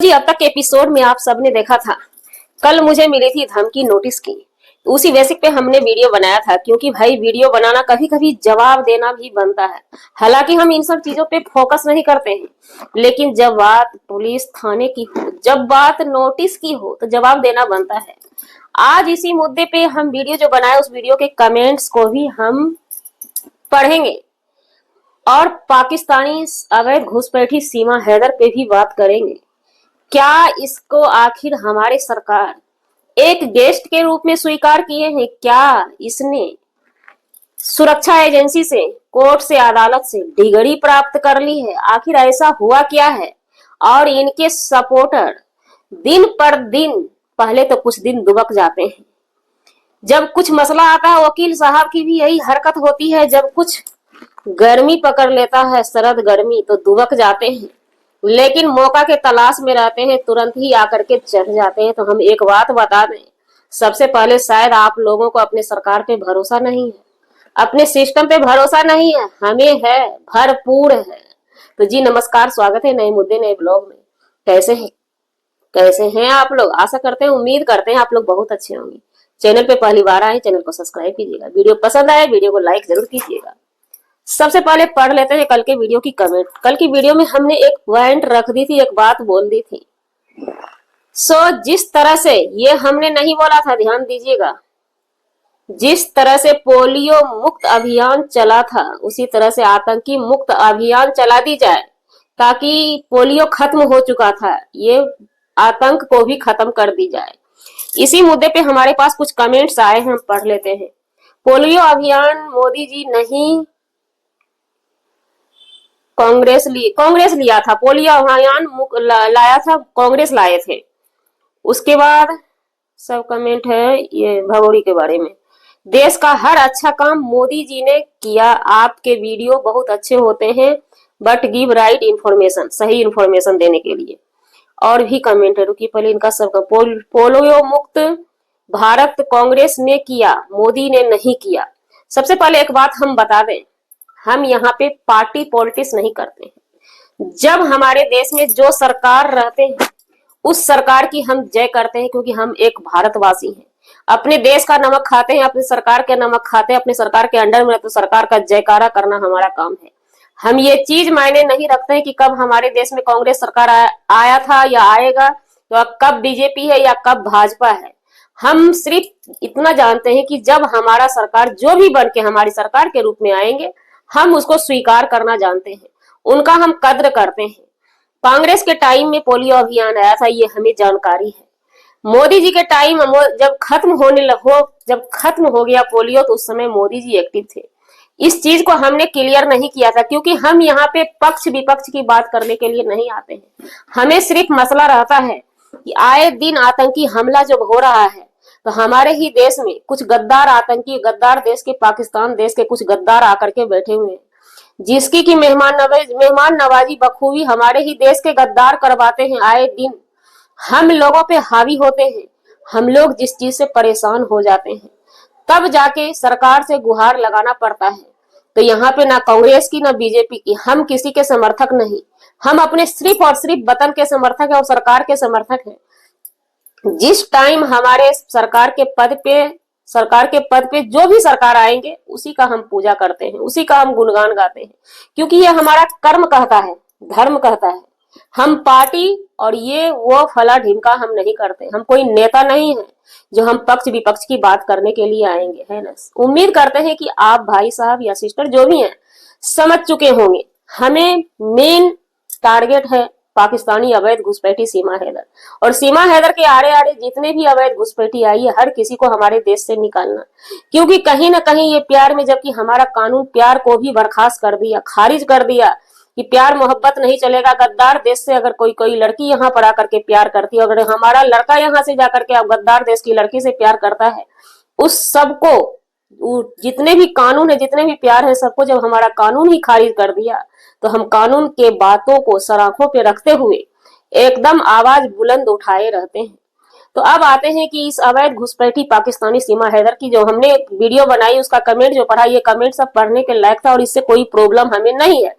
जी, अब तक के एपिसोड में आप सबने देखा था। कल मुझे मिली थी धमकी नोटिस की। उसी बेसिक पे हमने वीडियो बनाया था, क्योंकि भाई वीडियो बनाना कभी कभी जवाब देना भी बनता है। हालांकि हम इन सब चीजों पे फोकस नहीं करते हैं, लेकिन जब बात पुलिस थाने की हो, जब बात नोटिस की हो, तो जवाब देना बनता है। आज इसी मुद्दे पे हम वीडियो जो बनाए, उस वीडियो के कमेंट्स को भी हम पढ़ेंगे और पाकिस्तानी अवैध घुसपैठी सीमा हैदर पे भी बात करेंगे। क्या इसको आखिर हमारी सरकार एक गेस्ट के रूप में स्वीकार किए हैं? क्या इसने सुरक्षा एजेंसी से, कोर्ट से, अदालत से डिग्री प्राप्त कर ली है? आखिर ऐसा हुआ क्या है? और इनके सपोर्टर दिन पर दिन, पहले तो कुछ दिन दुबक जाते हैं, जब कुछ मसला आता है वकील साहब की भी यही हरकत होती है, जब कुछ गर्मी पकड़ लेता है, शरद गर्मी, तो दुबक जाते हैं, लेकिन मौका के तलाश में रहते हैं, तुरंत ही आकर के चढ़ जाते हैं। तो हम एक बात बता दें, सबसे पहले शायद आप लोगों को अपने सरकार पे भरोसा नहीं है, अपने सिस्टम पे भरोसा नहीं है, हमें है, भरपूर है। तो जी नमस्कार, स्वागत है नए मुद्दे नए ब्लॉग में। कैसे हैं आप लोग? आशा करते हैं, उम्मीद करते हैं आप लोग बहुत अच्छे होंगे। चैनल पे पहली बार आए, चैनल को सब्सक्राइब कीजिएगा, वीडियो पसंद आए वीडियो को लाइक जरूर कीजिएगा। सबसे पहले पढ़ लेते हैं कल के वीडियो की कमेंट। कल की वीडियो में हमने एक पॉइंट रख दी थी, एक बात बोल दी थी। जिस तरह से ये हमने नहीं बोला था, ध्यान दीजिएगा, जिस तरह से पोलियो मुक्त अभियान चला था, उसी तरह से आतंकी मुक्त अभियान चला दी जाए, ताकि पोलियो खत्म हो चुका था, ये आतंक को भी खत्म कर दी जाए। इसी मुद्दे पे हमारे पास कुछ कमेंट्स आए हैं, हम पढ़ लेते हैं। पोलियो अभियान मोदी जी नहीं, कांग्रेस लिया था। पोलियो अभियान लाया था, कांग्रेस लाए थे। उसके बाद सब कमेंट है ये भगोड़ी के बारे में। देश का हर अच्छा काम मोदी जी ने किया। आपके वीडियो बहुत अच्छे होते हैं, बट गिव राइट इंफॉर्मेशन, सही इंफॉर्मेशन देने के लिए। और भी कमेंट है, रुकिए पहले इनका सबका। पोलियो मुक्त भारत कांग्रेस ने किया, मोदी ने नहीं किया। सबसे पहले एक बात हम बता दें, हम यहाँ पे पार्टी पॉलिटिक्स नहीं करते हैं। जब हमारे देश में जो सरकार रहते हैं, उस सरकार की हम जय करते हैं, क्योंकि हम एक भारतवासी हैं। अपने देश का नमक खाते हैं, अपने सरकार के नमक खाते हैं, अपने सरकार के अंडर में, तो सरकार का जयकारा करना हमारा काम है। हम ये चीज मायने नहीं रखते हैं कि कब हमारे देश में कांग्रेस सरकार आया था या आएगा, तो कब बीजेपी है या कब भाजपा है। हम सिर्फ इतना जानते हैं कि जब हमारा सरकार जो भी बन के हमारी सरकार के रूप में आएंगे, हम उसको स्वीकार करना जानते हैं, उनका हम कद्र करते हैं। कांग्रेस के टाइम में पोलियो अभियान आया था, ये हमें जानकारी है। मोदी जी के टाइम जब खत्म हो गया पोलियो, तो उस समय मोदी जी एक्टिव थे। इस चीज को हमने क्लियर नहीं किया था, क्योंकि हम यहाँ पे पक्ष विपक्ष की बात करने के लिए नहीं आते हैं। हमें सिर्फ मसला रहता है कि आए दिन आतंकी हमला जब हो रहा है, तो हमारे ही देश में कुछ गद्दार आतंकी, गद्दार देश के, पाकिस्तान देश के कुछ गद्दार आकर के बैठे हुए हैं, जिसकी की मेहमान नवाजी बखूबी हमारे ही देश के गद्दार करवाते हैं। आए दिन हम लोगों पे हावी होते हैं, हम लोग जिस चीज से परेशान हो जाते हैं, तब जाके सरकार से गुहार लगाना पड़ता है। तो यहाँ पे ना कांग्रेस की ना बीजेपी की, हम किसी के समर्थक नहीं, हम अपने सिर्फ और सिर्फ वतन के समर्थक है और सरकार के समर्थक है। जिस टाइम हमारे सरकार के पद पे जो भी सरकार आएंगे, उसी का हम पूजा करते हैं, उसी का हम गुणगान गाते हैं, क्योंकि ये हमारा कर्म कहता है, धर्म कहता है। हम पार्टी और ये वो फला ढिमका हम नहीं करते। हम कोई नेता नहीं है जो हम पक्ष विपक्ष की बात करने के लिए आएंगे, है ना। उम्मीद करते हैं कि आप भाई साहब या सिस्टर जो भी हैं समझ चुके होंगे। हमें मेन टारगेट है पाकिस्तानी अवैध घुसपैठी सीमा हैदर, और सीमा हैदर के आड़े आड़े जितने भी अवैध घुसपैठी आई है, हर किसी को हमारे देश से निकालना। क्योंकि कहीं ना कहीं ये प्यार में, जबकि हमारा कानून प्यार को भी बर्खास्त कर दिया, खारिज कर दिया कि प्यार मोहब्बत नहीं चलेगा। गद्दार देश से अगर कोई लड़की यहाँ पर आकर के प्यार करती है, अगर हमारा लड़का यहाँ से जाकर के गद्दार देश की लड़की से प्यार करता है, उस सबको, जितने भी कानून है, जितने भी प्यार है, सबको जब हमारा कानून ही खारिज कर दिया, तो हम कानून के बातों को सराखों पे रखते हुए एकदम आवाज बुलंद उठाए रहते हैं। तो अब आते हैं कि इस अवैध घुसपैठी पाकिस्तानी सीमा हैदर की जो हमने वीडियो बनाई, उसका कमेंट जो पढ़ा, ये कमेंट सब पढ़ने के लायक था और इससे कोई प्रॉब्लम हमें नहीं है।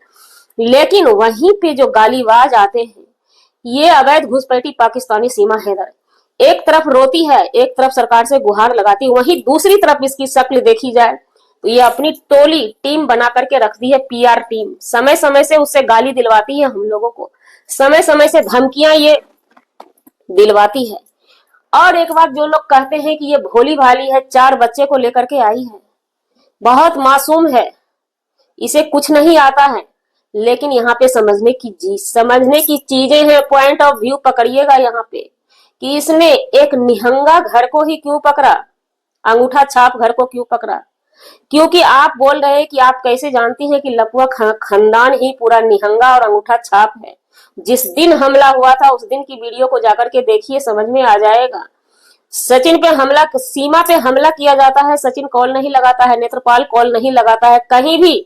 लेकिन वहीं पे जो गालीबाज आते हैं, ये अवैध घुसपैठी पाकिस्तानी सीमा हैदर एक तरफ रोती है, एक तरफ सरकार से गुहार लगाती है, वहीं दूसरी तरफ इसकी शक्ल देखी जाए तो ये अपनी टोली टीम बना करके रखती है, पीआर टीम। समय समय से उससे गाली दिलवाती है हम लोगों को, समय समय से धमकियां ये दिलवाती है। और एक बात, जो लोग कहते हैं कि ये भोली भाली है, 4 बच्चे को लेकर के आई है, बहुत मासूम है, इसे कुछ नहीं आता है, लेकिन यहाँ पे समझने की चीजें हैं। पॉइंट ऑफ व्यू पकड़िएगा यहाँ पे कि इसने एक निहंगा घर को ही क्यों पकड़ा, अंगूठा छाप घर को क्यों पकड़ा। क्योंकि आप बोल रहे हैं कि आप कैसे जानती हैं कि लपुआ खानदान ही पूरा निहंगा और अंगूठा छाप है। जिस दिन हमला हुआ था उस दिन की वीडियो को जाकर के देखिए, समझ में आ जाएगा। सचिन पे हमला, सीमा पे हमला किया जाता है, सचिन कॉल नहीं लगाता है, नेत्रपाल कॉल नहीं लगाता है कहीं भी,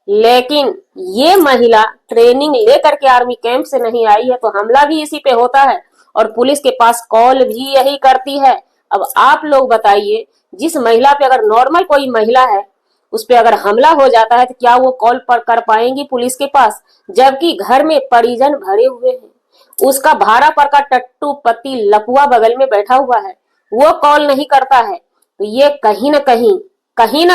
लेकिन ये महिला ट्रेनिंग लेकर के आर्मी कैंप से नहीं आई है तो हमला भी इसी पे होता है और पुलिस के पास कॉल भी यही करती है। अब आप लोग बताइए, जिस महिला पे अगर नॉर्मल कोई महिला है उस पे अगर हमला हो जाता है तो क्या वो कॉल पर कर पाएंगी पुलिस के पास, जबकि घर में परिजन भरे हुए हैं। उसका भाड़ा पर का टट्टू पति लपुआ बगल में बैठा हुआ है, वो कॉल नहीं करता है। तो ये कहीं ना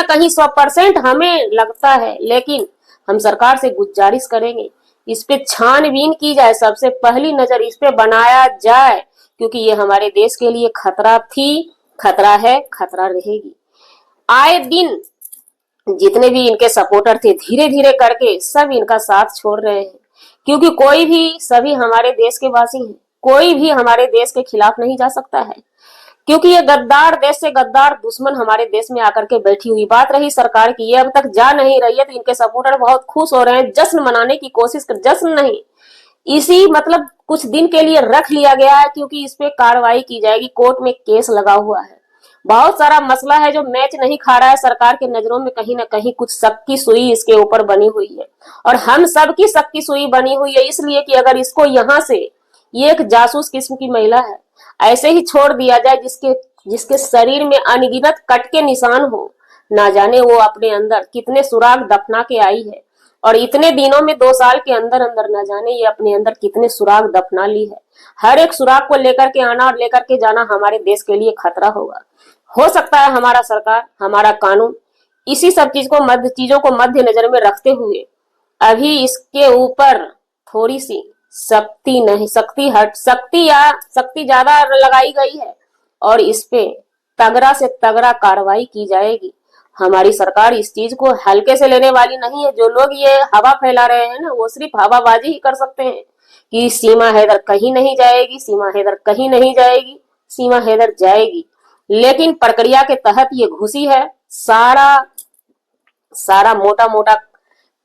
कहीं 100% हमें लगता है, लेकिन हम सरकार से गुजारिश करेंगे इस पे छानबीन की जाए, सबसे पहली नजर इस पे बनाया जाए, क्योंकि ये हमारे देश के लिए खतरा थी, खतरा है, खतरा रहेगी। आए दिन जितने भी इनके सपोर्टर थे धीरे धीरे करके सब इनका साथ छोड़ रहे हैं, क्योंकि कोई भी, सभी हमारे देश के वासी हैं, कोई भी हमारे देश के खिलाफ नहीं जा सकता है, क्योंकि ये गद्दार देश से गद्दार दुश्मन हमारे देश में आकर के बैठी हुई। बात रही सरकार की, ये अब तक जा नहीं रही है तो इनके सपोर्टर बहुत खुश हो रहे हैं, जश्न मनाने की कोशिश कर, जश्न नहीं, इसी मतलब कुछ दिन के लिए रख लिया गया है, क्योंकि इस पे कार्रवाई की जाएगी, कोर्ट में केस लगा हुआ है। बहुत सारा मसला है जो मैच नहीं खा रहा है, सरकार के नजरों में कहीं ना कहीं कुछ शक की सुई इसके ऊपर बनी हुई है, और हम सब की शक की सुई बनी हुई है, इसलिए कि अगर इसको यहाँ से, ये एक जासूस किस्म की महिला है, ऐसे ही छोड़ दिया जाए, जिसके शरीर में अनगिनत कट के निशान हो, ना जाने वो अपने अंदर कितने सुराग दफना के आई है, और इतने दिनों में 2 साल के अंदर अंदर ना जाने ये अपने अंदर कितने सुराग दफना ली है। हर एक सुराग को लेकर के आना और लेकर के जाना हमारे देश के लिए खतरा होगा। हो सकता है हमारा सरकार, हमारा कानून इसी सब चीजों को मध्य नजर में रखते हुए अभी इसके ऊपर थोड़ी सी सख्ती ज्यादा लगाई गई है, और इस पे तगड़ा से तगड़ा कार्रवाई की जाएगी। हमारी सरकार इस चीज को हल्के से लेने वाली नहीं है। जो लोग ये हवा फैला रहे हैं ना, वो सिर्फ हवाबाजी ही कर सकते हैं कि सीमा हैदर कहीं नहीं जाएगी, सीमा हैदर कहीं नहीं जाएगी, सीमा हैदर जाएगी, लेकिन प्रक्रिया के तहत ये घुसी है, सारा मोटा मोटा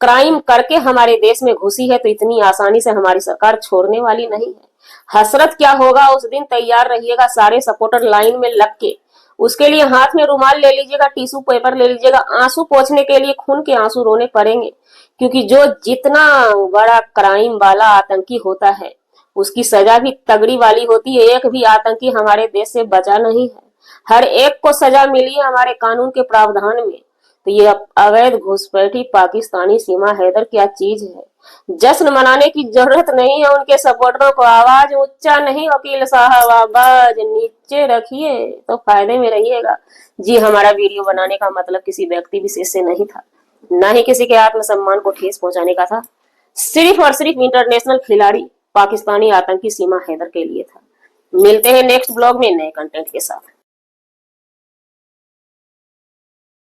क्राइम करके हमारे देश में घुसी है, तो इतनी आसानी से हमारी सरकार छोड़ने वाली नहीं है। हसरत क्या होगा उस दिन, तैयार रहिएगा सारे सपोर्टर लाइन में लग के। उसके लिए हाथ में रुमाल ले लीजिएगा, टिश्यू पेपर ले लीजिएगा, आंसू पोंछने के लिए खून के आंसू रोने पड़ेंगे, क्योंकि जो जितना बड़ा क्राइम वाला आतंकी होता है उसकी सजा भी तगड़ी वाली होती है। एक भी आतंकी हमारे देश से बचा नहीं है, हर एक को सजा मिली है हमारे कानून के प्रावधान में। तो ये अवैध घुसपैठी पाकिस्तानी सीमा हैदर क्या चीज है, जश्न मनाने की जरूरत नहीं है उनके सपोर्टरों को। आवाज ऊंचा नहीं वकील साहब, आवाज नीचे रखिए तो फायदे में रहिएगा। जी, हमारा वीडियो बनाने का मतलब किसी व्यक्ति विशेष से नहीं था, न ही किसी के आत्मसम्मान को ठेस पहुंचाने का था, सिर्फ और सिर्फ इंटरनेशनल खिलाड़ी पाकिस्तानी आतंकी सीमा हैदर के लिए था। मिलते हैं नेक्स्ट ब्लॉग में नए कंटेंट के साथ।